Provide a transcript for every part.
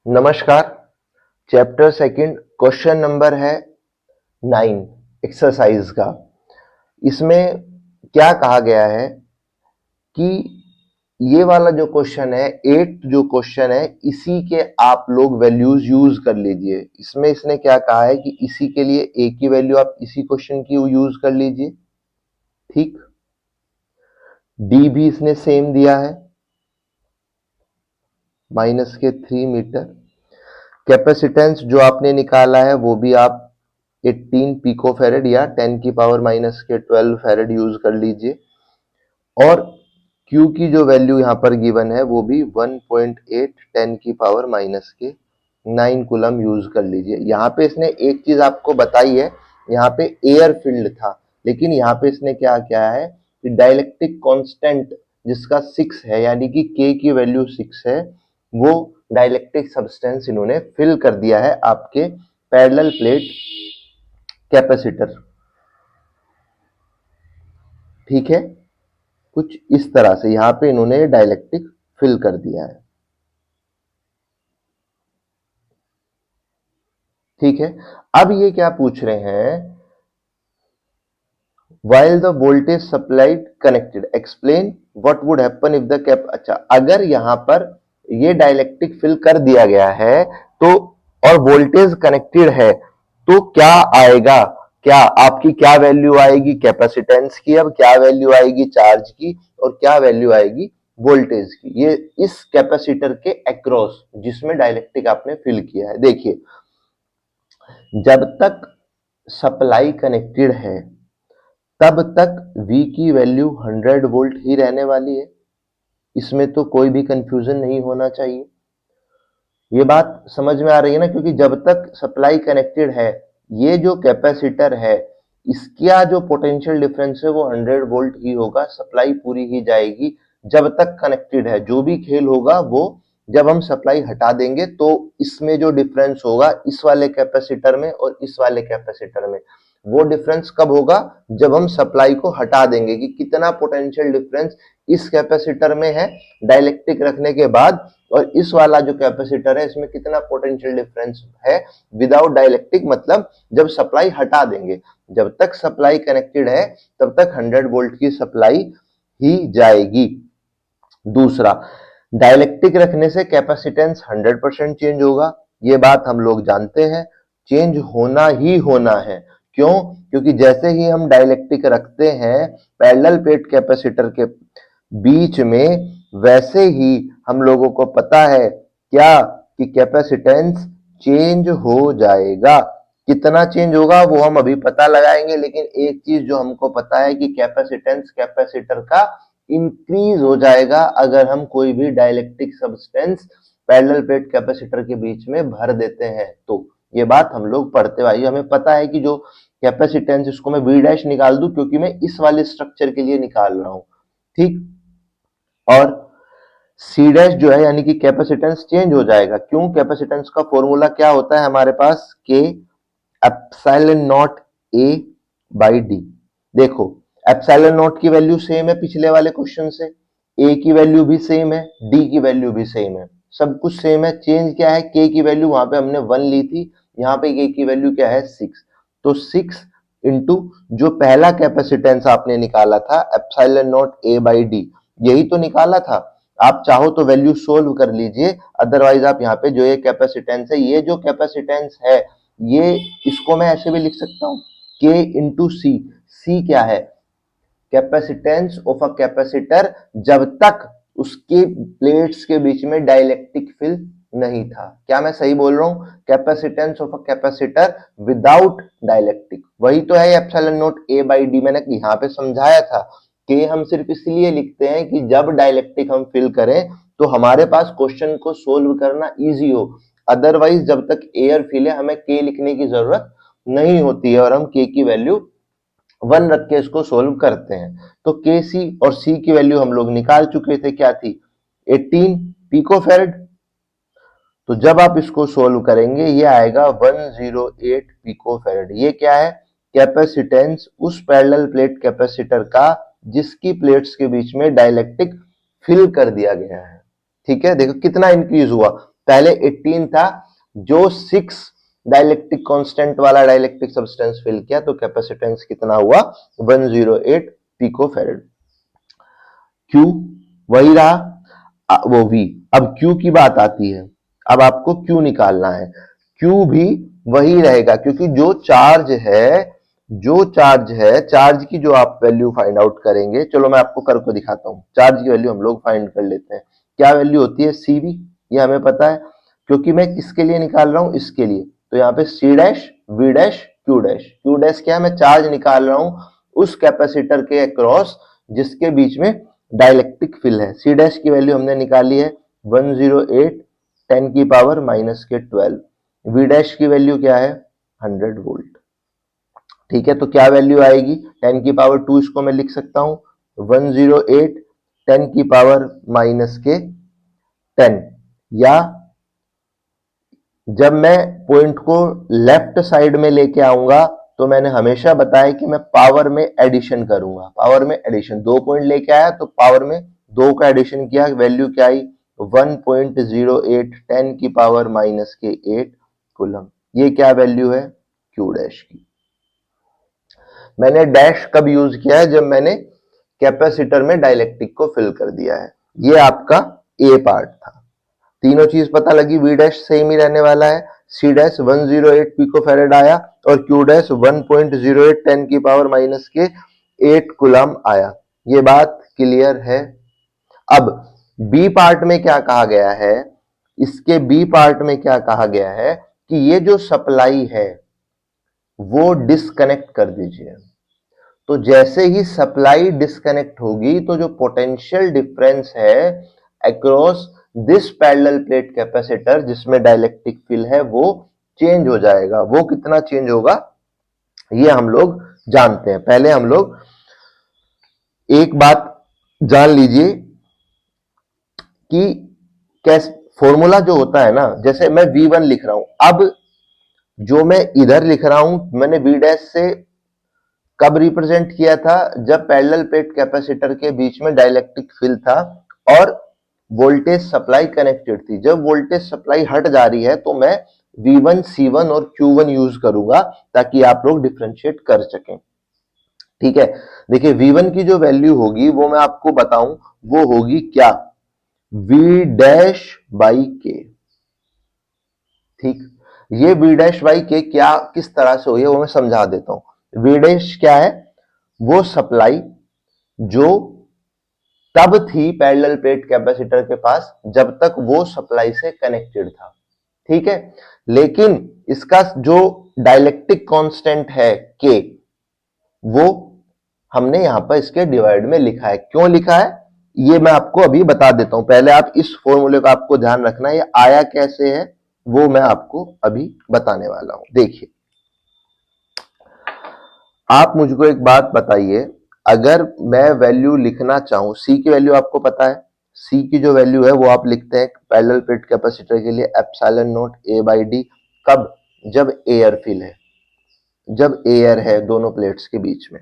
नमस्कार। Chapter second question number है 9 exercise का। इसमें क्या कहा गया है कि ये वाला जो क्वेश्चन है 8 जो क्वेश्चन है इसी के आप लोग वैल्यूज यूज कर लीजिए। इसमें इसने क्या कहा है कि इसी के लिए a की वैल्यू आप इसी क्वेश्चन की यूज कर लीजिए, ठीक। d भी इसने सेम दिया है, -3 मीटर। कैपेसिटेंस जो आपने निकाला है वो भी आप 18 पिको फेरेड या 10⁻⁻12 फेरेड यूज कर लीजिए। और Q की जो वैल्यू यहां पर गिवन है वो भी 1.8 10⁻⁹ कूलम यूज कर लीजिए। यहां पे इसने एक चीज आपको बताई है, यहाँ पे एयर फील्ड था, लेकिन यहाँ पे इसने क्या किया है कि डाइलेक्ट्रिक कांस्टेंट जिसका 6 है, यानी कि K की वैल्यू 6 है, वो डाइलेक्ट्रिक सब्सटेंस इन्होंने फिल कर दिया है आपके पैरेलल प्लेट कैपेसिटर, ठीक है। कुछ इस तरह से यहां पे इन्होंने डाइलेक्ट्रिक फिल कर दिया है, ठीक है। अब ये क्या पूछ रहे हैं, while the voltage supplied connected explain what would happen if the cap। अच्छा, अगर यहां पर ये डाइलेक्ट्रिक फिल कर दिया गया है तो और वोल्टेज कनेक्टेड है तो क्या आएगा, क्या आपकी क्या वैल्यू आएगी कैपेसिटेंस की, अब क्या वैल्यू आएगी चार्ज की, और क्या वैल्यू आएगी वोल्टेज की, ये इस कैपेसिटर के अक्रॉस जिसमें डाइलेक्ट्रिक आपने फिल किया है। देखिए, जब तक सप्लाई कनेक्टेड है तब तक V की वैल्यू 100 वोल्ट ही रहने वाली है, इसमें तो कोई भी कंफ्यूजन नहीं होना चाहिए। ये बात समझ में आ रही है ना, क्योंकि जब तक सप्लाई कनेक्टेड है, ये जो कैपेसिटर है इसका जो पोटेंशियल डिफरेंस है वो 100 वोल्ट ही होगा, सप्लाई पूरी ही जाएगी जब तक कनेक्टेड है। जो भी खेल होगा वो जब हम सप्लाई हटा देंगे तो इसमें जो डिफरेंस होगा इस वाले कैपेसिटर में और इस वाले कैपेसिटर में, वो डिफरेंस कब होगा, जब हम सप्लाई को हटा देंगे, कि कितना पोटेंशियल डिफरेंस इस कैपेसिटर में है डाइलेक्ट्रिक रखने के बाद, और इस वाला जो कैपेसिटर है इसमें कितना पोटेंशियल डिफरेंस है विदाउट डाइलेक्ट्रिक, मतलब जब सप्लाई हटा देंगे। जब तक सप्लाई कनेक्टेड है तब तक 100 वोल्ट की सप्लाई ही जाएगी। दूसरा, डाइलेक्ट्रिक रखने से कैपेसिटेंस 100% चेंज होगा, ये बात हम लोग जानते हैं, चेंज होना ही होना है। क्यों? क्योंकि जैसे ही हम डाइलेक्ट्रिक रखते हैं पैरेलल प्लेट कैपेसिटर के बीच में, वैसे ही हम लोगों को पता है क्या कि कैपेसिटेंस चेंज हो जाएगा। कितना चेंज होगा वो हम अभी पता लगाएंगे, लेकिन एक चीज जो हमको पता है कि कैपेसिटेंस कैपेसिटर का इंक्रीज हो जाएगा अगर हम कोई भी dielectric substance parallel plate capacitor के बीच में भर देते हैं तो। ये बात हम लोग पढ़ते हुए, हमें पता है कि जो कैपेसिटेंस, इसको मैं V डैश निकाल दूं क्योंकि मैं इस वाले स्ट्रक्चर के लिए निकाल रहा हूं, ठीक। और C डैश जो है यानी कि कैपेसिटेंस चेंज हो जाएगा। क्यों? कैपेसिटेंस का फॉर्मूला क्या होता है हमारे पास, K epsilon not A by D। देखो, एप्सिलॉन नॉट की वैल्यू सेम है पिछले वाले क्वेश्चन से, A की वैल्यू भी सेम है, D की वैल्यू भी सेम है, सब कुछ सेम है। चेंज क्या है, K की वैल्यू वहां पे हमने 1 ली थी, यहाँ पे K की वैल्यू क्या है 6, तो 6 इंटू जो पहला कैपेसिटेंस आपने निकाला था epsilon not A by D, यही तो निकाला था। आप चाहो तो वैल्यू सोल्व कर लीजिए, अदरवाइज आप यहाँ पे जो ये कैपेसिटेंस है, ये जो कैपेसिटेंस है ये, इसको मैं ऐसे भी लिख सकता हूं K इंटू सी। सी क्या है, कैपेसिटेंस ऑफ अ कैपेसिटर जब तक उसके प्लेट्स के बीच में डाइलेक्ट्रिक फिल नहीं था। क्या मैं सही बोल रहा हूं, capacitance of a capacitor without dielectric, वही तो है epsilon not A by D। मैंने यहाँ पे समझाया था कि हम सिर्फ इसलिए लिखते हैं कि जब डाइलेक्ट्रिक हम फिल करें तो हमारे पास क्वेश्चन को सोल्व करना इजी हो, अदरवाइज जब तक एयर फिल है हमें K लिखने की जरूरत नहीं होती है और हम K की वैल्यू 1 रख के इसको सोल्व करते हैं। तो के सी और सी की वैल्यू हम लोग निकाल चुके थे, क्या थी 18 पिकोफैरेड। तो जब आप इसको सोल्व करेंगे ये आएगा 108 पिकोफैरेड। ये क्या है, कैपेसिटेंस उस पैरेलल प्लेट कैपेसिटर का जिसकी प्लेट्स के बीच में डाइलेक्ट्रिक फिल कर दिया गया है, ठीक है। देखो कितना इंक्रीज हुआ, पहले 18 था, जो 6 डाइलेक्ट्रिक कांस्टेंट वाला डाइलेक्ट्रिक सब्सटेंस फिल किया तो कैपेसिटेंस कितना हुआ 108 पिकोफैरेड। Q वही रहा, वो V। अब Q की बात आती है, अब आपको Q निकालना है। Q भी वही रहेगा, क्योंकि चार्ज की जो आप वैल्यू फाइंड आउट करेंगे, चलो मैं आपको करके दिखाता हूं। चार्ज की वैल्यू हम लोग फाइंड कर लेते हैं। क्या वैल्यू होती है? CV, ये हमें पता है, क्योंकि मैं किसके लिए निकाल रहा हूं, इसके लिए। तो यहाँ पे C dash, V dash, Q dash. Q dash क्या है? मैं चार्ज निकाल रहा हूं उस कैपेसिटर के अक्रॉस जिसके बीच में डाइलेक्ट्रिक फिल है। C डैश की वैल्यू हमने निकाली है 108 10 की पावर -12। V डैश की वैल्यू क्या है? 100 वोल्ट। ठीक है, तो क्या वैल्यू आएगी? 10 की पावर 2 इसको मैं लिख सकता हूं 108 10 की पावर -10। या जब मैं पॉइंट को लेफ्ट साइड में लेके आऊंगा तो मैंने हमेशा बताया कि मैं पावर में एडिशन करूंगा। पावर में एडिशन, 2 पॉइंट लेके आया तो पावर में 2 का एडिशन किया, वैल्यू क्या आई? 1.08 10 की पावर -8 कूलम। ये क्या वैल्यू है? Q डैश की। मैंने डैश कब यूज किया है? जब मैंने कैपेसिटर में डाइलेक्ट्रिक को फिल कर दिया है। ये आपका ए पार्ट था। तीनों चीज पता लगी। V डैश सेम ही रहने वाला है, C डैश 108 पिकोफैरेड आया और Q डैश 1.08 10 की पावर -8 कूलम आया। ये बात क्लियर है। अब बी पार्ट में क्या कहा गया है? इसके बी पार्ट में क्या कहा गया है कि ये जो सप्लाई है वो डिस्कनेक्ट कर दीजिए। तो जैसे ही सप्लाई डिस्कनेक्ट होगी तो जो पोटेंशियल डिफरेंस है across this parallel plate capacitor जिसमें डाइलेक्ट्रिक फिल है वो चेंज हो जाएगा। वो कितना चेंज होगा ये हम लोग जानते हैं। पहले हम लोग एक बात जान लीजिए कि कैसे फॉर्मूला जो होता है ना, जैसे मैं V1 लिख रहा हूं, अब जो मैं इधर लिख रहा हूं मैंने V डैश से कब रिप्रेजेंट किया था? जब पैरेलल प्लेट कैपेसिटर के बीच में डाइलेक्ट्रिक फिल था और वोल्टेज सप्लाई कनेक्टेड थी। जब वोल्टेज सप्लाई हट जा रही है तो मैं V1, C1 और Q1 यूज करूंगा ताकि आप लोग डिफरेंशिएट कर सकें। ठीक है, देखिए V1 की जो वैल्यू होगी वो मैं आपको बताऊं, वो होगी क्या? V डैश बाई के। ठीक, ये V डैश बाई के क्या किस तरह से हुई है वो मैं समझा देता हूं। V डैश क्या है? वो सप्लाई जो तब थी पैरेलल प्लेट कैपेसिटर के पास जब तक वो सप्लाई से कनेक्टेड था। ठीक है, लेकिन इसका जो डाइलेक्ट्रिक कांस्टेंट है K, वो हमने यहां पर इसके डिवाइड में लिखा है। क्यों लिखा है ये मैं आपको अभी बता देता हूं। पहले आप इस फॉर्मूले का आपको ध्यान रखना है, ये आया कैसे है वो मैं आपको अभी बताने वाला हूं। देखिए, आप मुझको एक बात बताइए, अगर मैं वैल्यू लिखना चाहूं, C की वैल्यू आपको पता है, C की जो वैल्यू है वो आप लिखते हैं पैरेलल प्लेट कैपेसिटर के लिए एप्सिलॉन नॉट A/D। कब? जब एयर फिल है, जब एयर है दोनों प्लेट्स के बीच में।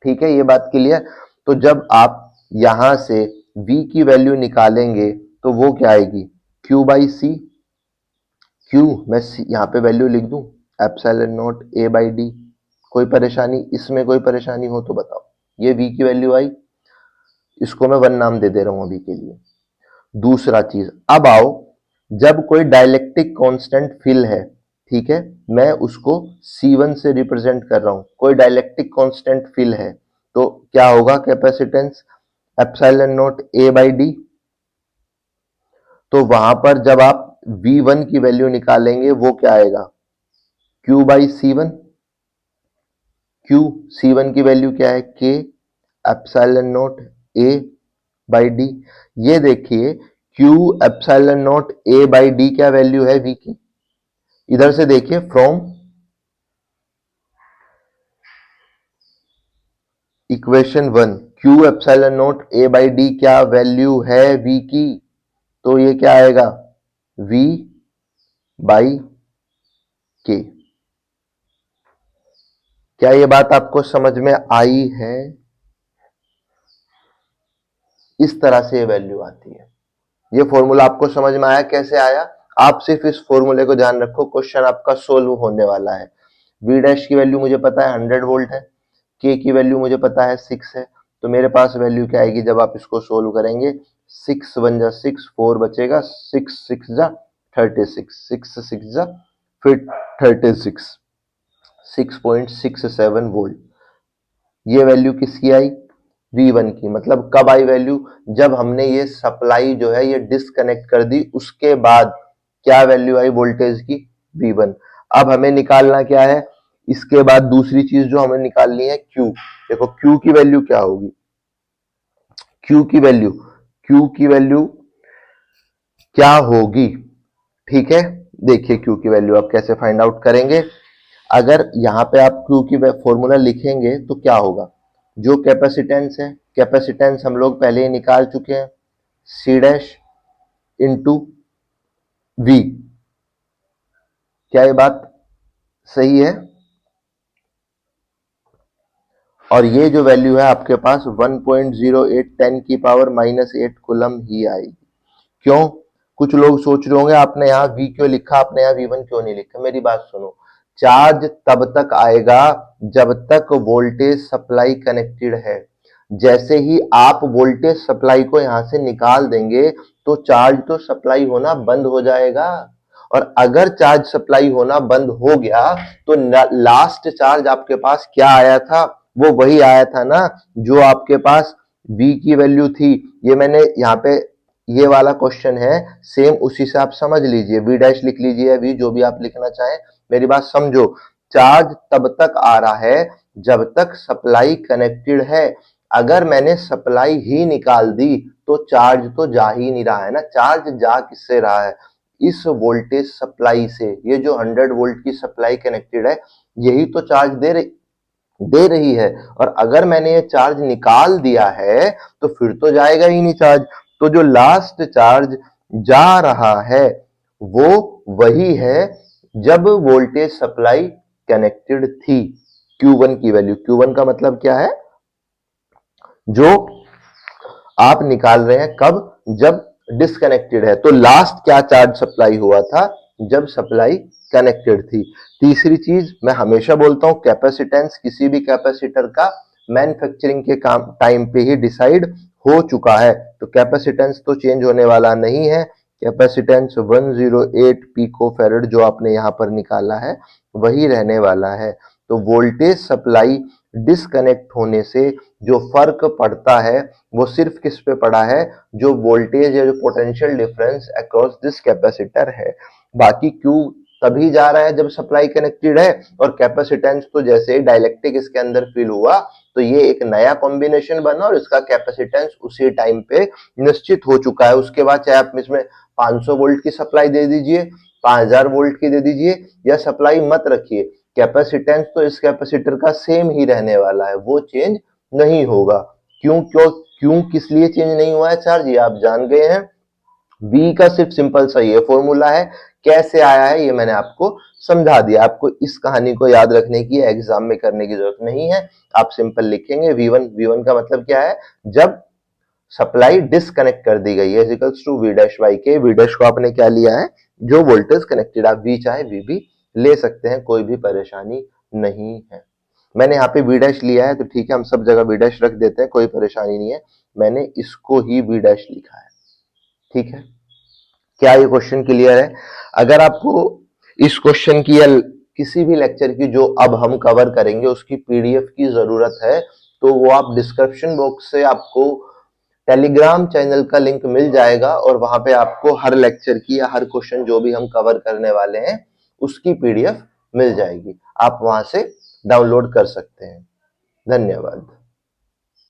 ठीक है, ये बात क्लियर। तो जब आप यहां से V की वैल्यू निकालेंगे तो वो क्या आएगी? Q/C। Q मैं यहां पे वैल्यू लिख दूं एप्सिलॉन नॉट A/D। कोई परेशानी? इसमें कोई परेशानी हो तो बताओ। ये V की वैल्यू आई, इसको मैं 1 नाम दे दे रहा हूं अभी के लिए। दूसरा चीज, अब आओ, जब कोई डाइलेक्ट्रिक कांस्टेंट फिल है, ठीक है, मैं उसको C1 से रिप्रेजेंट कर रहा हूं। कोई डाइलेक्ट्रिक कांस्टेंट फिल है तो क्या होगा? Capacitance epsilon not A/D। तो वहां पर जब आप V1 की वैल्यू निकालेंगे वो क्या आएगा? Q/C1। Q C1 की वैल्यू क्या है? K epsilon not A/D। ये देखिए Q एप्सिलॉन नॉट A/D क्या वैल्यू है V की? इधर से देखिए, from equation 1 Q epsilon not A/D क्या वैल्यू है V की? तो ये क्या आएगा? V/K। क्या ये बात आपको समझ में आई है? इस तरह से ये वैल्यू आती है। ये फॉर्मूला आपको समझ में आया? कैसे आया? आप सिर्फ इस फॉर्मूले को ध्यान रखो, क्वेश्चन आपका सोल्व होने वाला है। V डैश की वैल्यू मुझे पता है 100 वोल्ट है, K की वैल्यू मुझे पता है 6 है, तो मेरे पास वैल्यू क्या आएगी जब आप इसको सोल्व करेंगे, 6 1 जा 6, 4 बचेगा, 6 6 जा 36, 6 6 जा फिर 36, 6.67 वोल्ट। ये वैल्यू किसकी आई, V1 की। मतलब कब आई वैल्यू, जब हमने ये सप्लाई जो है ये डिस्कनेक्ट कर दी, उसके बाद क्या वैल्यू आई वोल्टेज की, V1। अब हमें निकालना क्या है, इसके बाद दूसरी चीज जो हमें निकालनी है Q। देखो Q की वैल्यू क्या होगी, Q की वैल्यू, Q की वैल्यू क्या होगी, ठीक है। देखिए Q की वैल्यू आप कैसे फाइंड आउट करेंगे। अगर यहाँ पे आप Q की फॉर्मूला लिखेंगे तो क्या होगा, जो कैपेसिटेंस है, कैपेसिटेंस हम लोग पहले ही निकाल चुके हैं, C डैश इंटू V। क्या ये बात सही है? और ये जो वैल्यू है आपके पास 1.08 10 की पावर -8 कूलम ही आएगी। क्यों? कुछ लोग सोच रहे होंगे आपने यहाँ V क्यों लिखा, आपने यहाँ V1 क्यों नहीं लिखा। मेरी बात सुनो, चार्ज तब तक आएगा जब तक वोल्टेज सप्लाई कनेक्टेड है। जैसे ही आप वोल्टेज सप्लाई को यहां से निकाल देंगे तो चार्ज तो सप्लाई होना बंद हो जाएगा। और अगर चार्ज सप्लाई होना बंद हो गया तो लास्ट चार्ज आपके पास क्या आया था, वो वही आया था ना जो आपके पास V की वैल्यू थी। ये मैंने यहाँ पे, ये वाला क्वेश्चन है सेम, उसी से आप समझ लीजिए, V डैश लिख लीजिए, V जो भी आप लिखना चाहें। मेरी बात समझो, चार्ज तब तक आ रहा है जब तक सप्लाई कनेक्टेड है। अगर मैंने सप्लाई ही निकाल दी तो चार्ज तो जा ही नहीं रहा है ना। चार्ज जा किससे रहा है, इस वोल्टेज सप्लाई से। ये जो 100 वोल्ट की सप्लाई कनेक्टेड है यही तो चार्ज दे रही है। और अगर मैंने ये चार्ज निकाल दिया है तो फिर तो जाएगा ही नहीं चार्ज। तो जो लास्ट चार्ज जा रहा है वो वही है जब वोल्टेज सप्लाई कनेक्टेड थी। Q1 की वैल्यू, Q1 का मतलब क्या है, जो आप निकाल रहे हैं कब, जब डिस्कनेक्टेड है। तो लास्ट क्या चार्ज सप्लाई हुआ था, जब सप्लाई कनेक्टेड थी। तीसरी चीज मैं हमेशा बोलता हूं, कैपेसिटेंस किसी भी कैपेसिटर का मैन्युफैक्चरिंग के काम टाइम पे ही डिसाइड हो चुका है, तो कैपेसिटेंस तो चेंज होने वाला नहीं है। कैपेसिटेंस 108 पिको फैरेड जो आपने यहां पर निकाला है वही रहने वाला है। तो वोल्टेज सप्लाई डिस्कनेक्ट होने से जो फर्क पड़ता है वो सिर्फ किस पे पड़ा है, जो वोल्टेज या जो potential difference across this capacitor है। बाकी क्यू तभी जा रहा है जब सप्लाई कनेक्टेड है, और कैपेसिटेंस तो जैसे ही डाइलेक्ट्रिक इसके अंदर फिल हुआ तो ये एक नया कॉम्बिनेशन बना और इसका कैपेसिटेंस उसी टाइम पे निश्चित हो चुका है। उसके बाद चाहे आप इसमें 500 वोल्ट की सप्लाई दे दीजिए, 5000 वोल्ट की दे दीजिए, या सप्लाई मत रखिए, कैपेसिटेंस तो इस कैपेसिटर का सेम ही रहने वाला है, वो चेंज नहीं होगा। क्यों किस लिए चेंज नहीं हुआ है चार्ज, ये आप जान गए हैं। बी का सिर्फ सिंपल सा ये फॉर्मूला है, कैसे आया है ये मैंने आपको समझा दिया। आपको इस कहानी को याद रखने की, एग्जाम में करने की जरूरत नहीं है। आप सिंपल लिखेंगे V1 का मतलब क्या है, जब सप्लाई डिस्कनेक्ट कर दी गई है, equals to V dash by के। V डैश को आपने क्या लिया है, जो वोल्टेज कनेक्टेड, आप V चाहे V भी ले सकते हैं, कोई भी परेशानी नहीं है। मैंने यहाँ पे V डैश लिया है तो ठीक है, हम सब जगह V डैश रख देते हैं, कोई परेशानी नहीं है। मैंने इसको ही V डैश लिखा है, ठीक है। क्या ये क्वेश्चन क्लियर है? अगर आपको इस क्वेश्चन की या किसी भी लेक्चर की जो अब हम कवर करेंगे उसकी पीडीएफ की जरूरत है तो वो आप डिस्क्रिप्शन बॉक्स से, आपको टेलीग्राम चैनल का लिंक मिल जाएगा और वहां पे आपको हर लेक्चर की या हर क्वेश्चन जो भी हम कवर करने वाले हैं उसकी पीडीएफ मिल जाएगी। आप वहां से डाउनलोड कर सकते हैं। धन्यवाद।